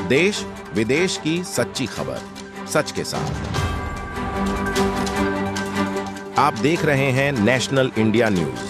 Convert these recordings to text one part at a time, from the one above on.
देश विदेश की सच्ची खबर सच के साथ। आप देख रहे हैं national India news.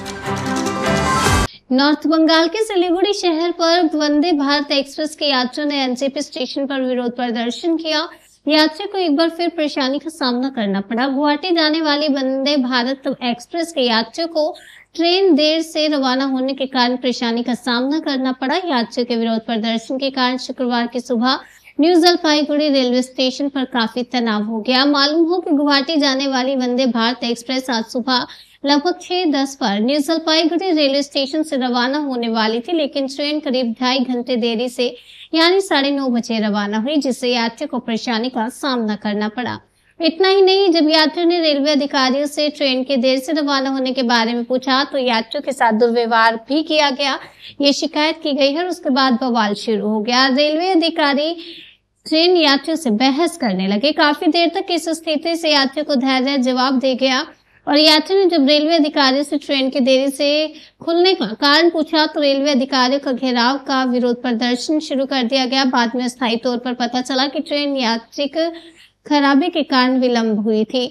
North Bengal के सिलीगुड़ी शहर पर वंदे भारत एक्सप्रेस के यात्रियों ने एनजेपी स्टेशन पर विरोध प्रदर्शन किया। यात्री को एक बार फिर परेशानी का सामना करना पड़ा। गुवाहाटी जाने वाली वंदे भारत एक्सप्रेस के यात्रियों को ट्रेन देर से रवाना होने के कारण परेशानी का सामना करना पड़ा। यात्रियों के विरोध प्रदर्शन के कारण शुक्रवार की सुबह न्यू जलपाईगुड़ी रेलवे स्टेशन पर काफी तनाव हो गया। मालूम हो कि गुवाहाटी जाने वाली वंदे भारत एक्सप्रेस आज सुबह लगभग 6:10 पर न्यू जलपाईगुड़ी रेलवे स्टेशन से रवाना होने वाली थी, लेकिन ट्रेन करीब 2.5 घंटे देरी से यानी 9:30 बजे रवाना हुई, जिससे यात्रियों को परेशानी का सामना करना पड़ा। इतना ही नहीं, जब यात्रियों ने रेलवे अधिकारियों से ट्रेन के देर से रवाना होने के बारे में पूछा तो यात्रियों के साथ दुर्व्यवहार भी किया गया। ये शिकायत की गई है और उसके बाद बवाल शुरू हो गया। रेलवे अधिकारी ट्रेन यात्रियों से बहस करने लगे। काफी देर तक इस स्थिति से यात्रियों को धैर्य जवाब दे गया और यात्री ने जब रेलवे अधिकारियों से ट्रेन के देरी से खुलने का कारण पूछा तो रेलवे अधिकारियों का घेराव का विरोध प्रदर्शन शुरू कर दिया गया। बाद में स्थायी तौर पर पता चला कि ट्रेन यात्रिक खराबी के कारण विलंब हुई थी।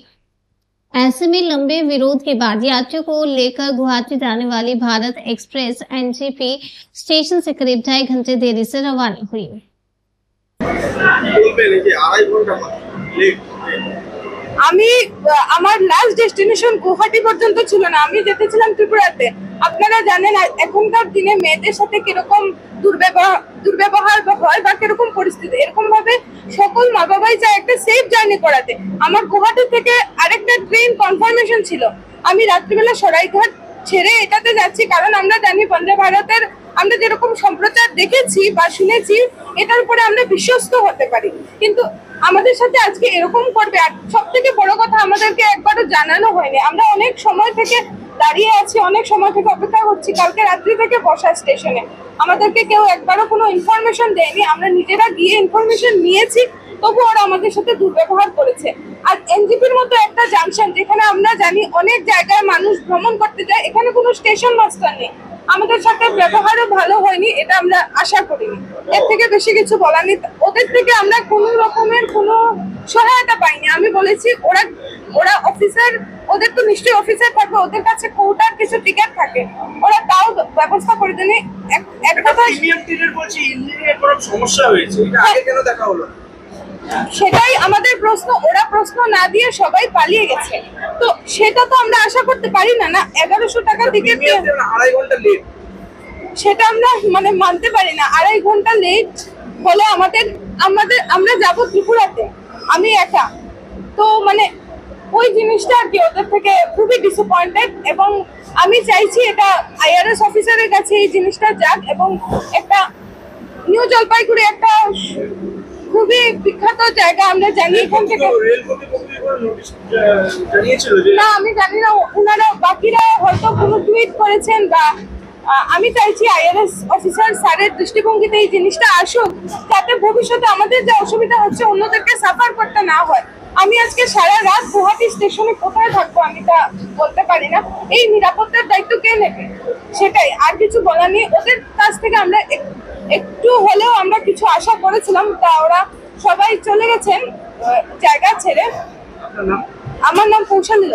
ऐसे में लंबे विरोध के बाद यात्रियों को लेकर गुवाहाटी जाने वाली भारत एक्सप्रेस एनजेपी स्टेशन से करीब 2.5 घंटे देरी से रवाना हुई। আমি আমার লাস্ট ডেস্টিনেশন গুয়াহাটি পর্যন্ত ছিল না, আমি যেতেছিলাম ত্রিপুরাতে। আপনারা জানেন এখনকার দিনে মেয়েদের সাথে কিরকম দুর্ব্যবহার হয় বা কিরকম পরিস্থিতি, এরকম ভাবে সকল মা বাবাই চায় একটা সেফ জার্নি করাতে। আমার গুয়াহাটি থেকে আরেকটা ট্রেন কনফার্মেশন ছিল, আমি রাত্রিবেলা সরাইঘাট ছেড়ে এটাতে যাচ্ছি, কারণ আমরা জানি বন্দে ভারতের আমরা যেরকম সম্প্রচার দেখেছি বা শুনেছি এটার উপরে আমরা বিশ্বস্ত হতে পারি, কিন্তু আমাদের সাথে আজকে এরকম করবে। আর সব থেকে বড় কথা, আমাদেরকে একবারও জানানো হয়নি। আমরা অনেক সময় থেকে দাঁড়িয়ে আছি, অনেক সময় থেকে অপেক্ষা করছি, কালকে রাত্রি থেকে বসা স্টেশনে। আমাদেরকে কেউ একবারও কোনো ইনফরমেশন দেয়নি। আমরা নিজেরা গিয়ে ইনফরমেশন নিয়েছি, তবু ওরা আমাদের সাথে দুর্ব্যবহার করেছে। আর এনজিপির মতো একটা জাংশন যেখানে আমরা জানি অনেক জায়গায় মানুষ ভ্রমণ করতে যায়, এখানে কোনো স্টেশন মাস্টার নেই। আমাদের সাথে ব্যবহারও ভালো হয়নি, এটা আমরা আশা করিনি। এর থেকে বেশি কিছু বলার নেই। ওদের থেকে আমরা কোনো রকমের কোনো সহায়তা পাইনি। আমি বলেছি ওরা অফিসার, ওদের তো নিশ্চয়ই অফিসার থাকবে, ওদের কাছে কোটার কিছু টিকিট থাকে, ওরা তাও ব্যবস্থা করে দেয়নি। এক কথা সমস্যা হয়েছে, এটা আগে কেন দেখা হলো? সেটাই আমাদের প্রশ্ন। ওরা প্রশ্ন না দিয়ে সবাই পালিয়ে গেছে, তো সেটা তো আমরা আশা করতে পারি না। না 1100 টাকা টিকিট 2.5 ঘন্টা লেট, সেটা আমরা মানতে পারি না। 2.5 ঘন্টা লেট হলে আমরা যাব ত্রিপুরাতে, আমি একা। তো ওই জিনিসটা আর কি ওদের থেকে খুবই ডিসঅ্যাপয়েন্টেড, এবং আমি চাইছি এটা আইআরএস অফিসারের কাছে এই জিনিসটা যাক, এবং একটা নিউ জলপাইগুড়ি একটা খুবই বিখ্যাত জায়গা, আমরা জানি এখান থেকে। না আমি জানি না, ওনারা বাকিরা হয়তো কোনো টুইট করেছেন, বা আমি চাইছি আইআরএস অফিসার স্যারের দৃষ্টিভঙ্গিতে এই জিনিসটা আসুক, যাতে ভবিষ্যতে আমাদের যে অসুবিধা হচ্ছে অন্যদেরকে সাফার করতে না হয়। আমি আজকে সারা রাত গুয়াহাটি স্টেশনে কোথায় থাকবো আমি তা বলতে পারি না। এই নিরাপত্তার দায়িত্ব কে নেবে, সেটাই। আর কিছু বলার নেই। ওদের কাছ থেকে আমরা একটু হলেও আমরা কিছু আশা করেছিলাম, তা ওরা সবাই চলে গেছেন জায়গা ছেড়ে। আমার নাম কৌশালী।